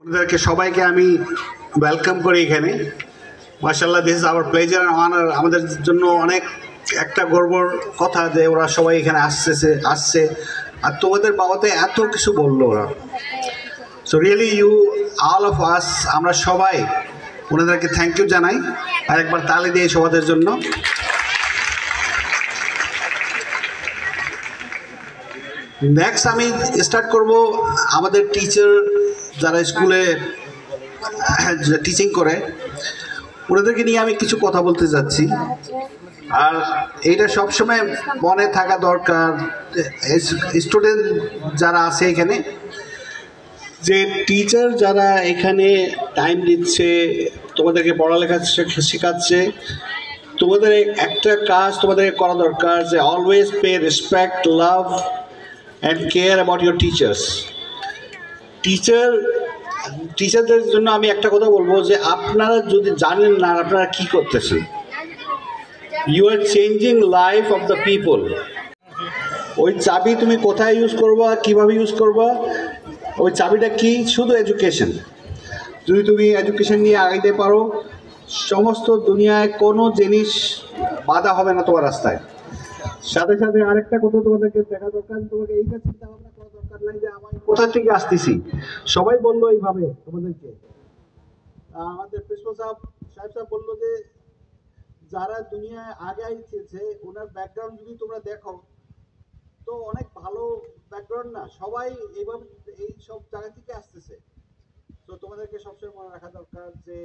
ওনাদেরকে সবাইকে আমি ওয়েলকাম করি এখানে। মাশাআল্লাহ, this is our pleasure and honour. আমাদের জন্য অনেক একটা গর্বর কথা যে ওরা সবাই এখানে আসছে আর তোমাদের বাবাতে এত কিছু বললো ওরা। So really you all of us, আমরা সবাই ওনাদেরকে থ্যাংক ইউ জানাই আর একবার তালি দিয়ে সবাদের জন্য। নেক্সট আমি স্টার্ট করব আমাদের টিচার যারা স্কুলে টিচিং করে ওনাদেরকে নিয়ে আমি কিছু কথা বলতে যাচ্ছি। আর এইটা সবসময় মনে থাকা দরকার স্টুডেন্ট যারা আছে এখানে, যে টিচার যারা এখানে টাইম দিচ্ছে তোমাদেরকে পড়ালেখা শেখাচ্ছে, তোমাদের একটা কাজ তোমাদেরকে করা দরকার যে always pay respect, love and care about your teachers. টিচারদের জন্য আমি একটা কথা বলবো যে আপনারা যদি জানেন না আপনারা কি করতেছেন, you are changing life of the people. ওই চাবি তুমি কোথায় ইউজ করবা, কিভাবে ইউজ করবা, ওই চাবিটা কি? শুধু এডুকেশন। যদি তুমি এডুকেশন নিয়ে আগাইতে পারো, সমস্ত দুনিয়ায় কোনো জিনিস বাধা হবে না তোমার রাস্তায়। সাথে সাথে আরেকটা কথা তোমাদেরকে দেখা দরকার, তোমাকে এইটা চিন্তা ভাবনা করা দরকার নাই যে আমি কোথা থেকে আসতেছি। সবাই বললো এইভাবে তোমাদেরকে, আমাদের প্রিন্সিপাল সাহেব বললো যে যারা দুনিয়ায় আগে আইতেছে ওনার ব্যাকগ্রাউন্ড যদি তোমরা দেখো তো অনেক ভালো ব্যাকগ্রাউন্ড না, সবাই এইভাবে এই সব জায়গা থেকে আসতেছে। তো তোমাদেরকে সবসময় মনে রাখা দরকার যে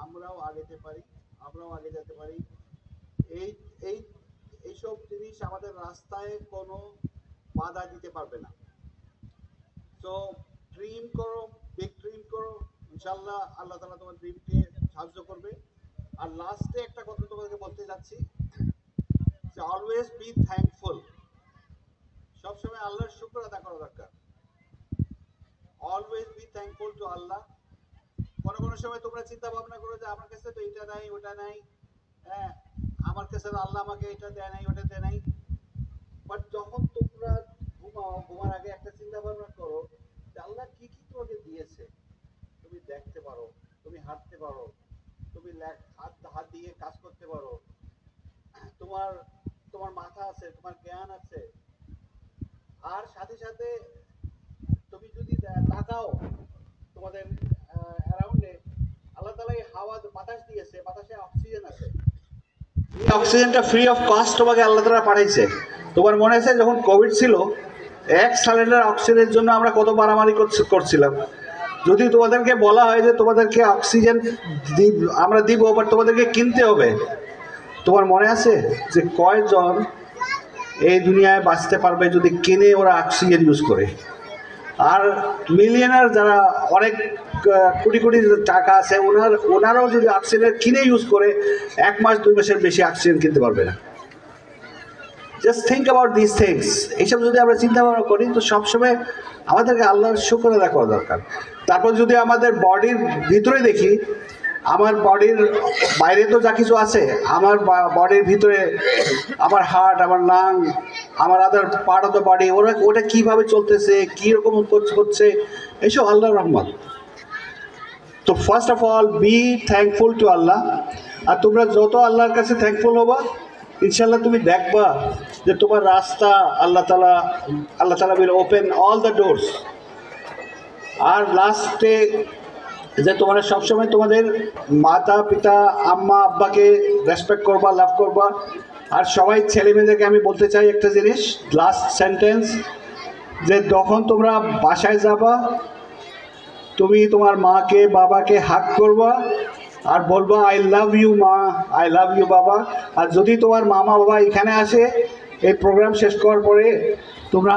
আমরাও আগাতে পারি, আমরাও আগে যেতে পারি। এইসব জিনিস আমাদের রাস্তায় কোনো বাধা দিতে পারবে না। তো ড্রিম করো, বিগ ড্রিম করো, ইনশাল্লাহ আল্লাহ তাআলা তোমার ড্রিমকে সাহায্য করবে। আর লাস্টে একটা কথা তোমাদেরকে বলতে যাচ্ছি যে অলওয়েজ বি থ্যাঙ্কফুল। সবসময় আল্লাহর শুকর আদা করা দরকার। অলওয়েজ বি থ্যাঙ্কফুল টু আল্লাহ। কোনো সময় তোমরা চিন্তা ভাবনা করো যে আমার কাছে তো এটা নাই ওটা নাই, হ্যাঁ আমার কাছে আল্লাহ আমাকে এটা দেয় নাই ওটা দেয় নাই। বাট যখন তোমরা ঘুমাও, ঘুমার আগে একটা চিন্তা ভাবনা করো যে আল্লাহ কি কি তোমাকে দিয়েছে। তুমি দেখতে পারো, তুমি হাঁটতে পারো, তুমি হাত দিয়ে কাজ করতে পারো, তোমার মাথা আছে, তোমার জ্ঞান আছে। আর সাথে সাথে তুমি যদি তাকাও তোমাদের অ্যারাউন্ডে, আল্লাহ তাআলা এই হাওয়া বাতাস দিয়েছে, বাতাসে অক্সিজেন আছে। এই অক্সিজেনটা ফ্রি অফ কস্ট তোমাকে আল্লাহ তাআলা পাঠাইছে। তোমার মনে আছে যখন কোভিড ছিল, 1 সিলিন্ডার অক্সিজেনের জন্য আমরা কত মারামারি করছিলাম। যদি তোমাদেরকে বলা হয় যে তোমাদেরকে অক্সিজেন আমরা দিব, বাট তোমাদেরকে কিনতে হবে, তোমার মনে আছে যে কয়জন এই দুনিয়ায় বাঁচতে পারবে যদি কিনে ওরা অক্সিজেন ইউজ করে? আর মিলিয়নার যারা অনেক কোটি কোটি টাকা আছে ওনারাও যদি অক্সিজেন কিনে ইউজ করে 1 মাস 2 মাসের বেশি অক্সিজেন কিনতে পারবে না। Just think about this things. এইসব যদি আমরা চিন্তা ভাবনা করি তো সবসময় আমাদেরকে আল্লাহর শুকর আদা করা দরকার। তারপর যদি আমাদের বডির ভিতরে দেখি, আমার বডির বাইরে তো যা কিছু আছে, আমার বডির ভিতরে আমার হার্ট, আমার লাং, আমার other part of the body, ওটা কীভাবে চলতেছে, কীরকম হচ্ছে, এইসব আল্লাহর রহমত। তো first of all be thankful to Allah. আর তোমরা যত আল্লাহর কাছে থ্যাঙ্কফুল হবা, ইনশাল্লাহ তুমি দেখবা যে তোমার রাস্তা আল্লাহ তাআলা will open all the doors. আর লাস্টে যে তোমরা সবসময় তোমাদের মাতা পিতা আম্মা আব্বাকে রেসপেক্ট করবা, লাভ করবা। আর সবাই ছেলে মেয়েদেরকে আমি বলতে চাই একটা জিনিস, লাস্ট সেন্টেন্স, যে যখন তোমরা বাসায় যাবা তুমি তোমার মাকে বাবাকে হাগ করবা আর বলবা আই লাভ ইউ মা, আই লাভ ইউ বাবা। আর যদি তোমার মামা বাবা এখানে আসে এই প্রোগ্রাম শেষ করার পরে, তোমার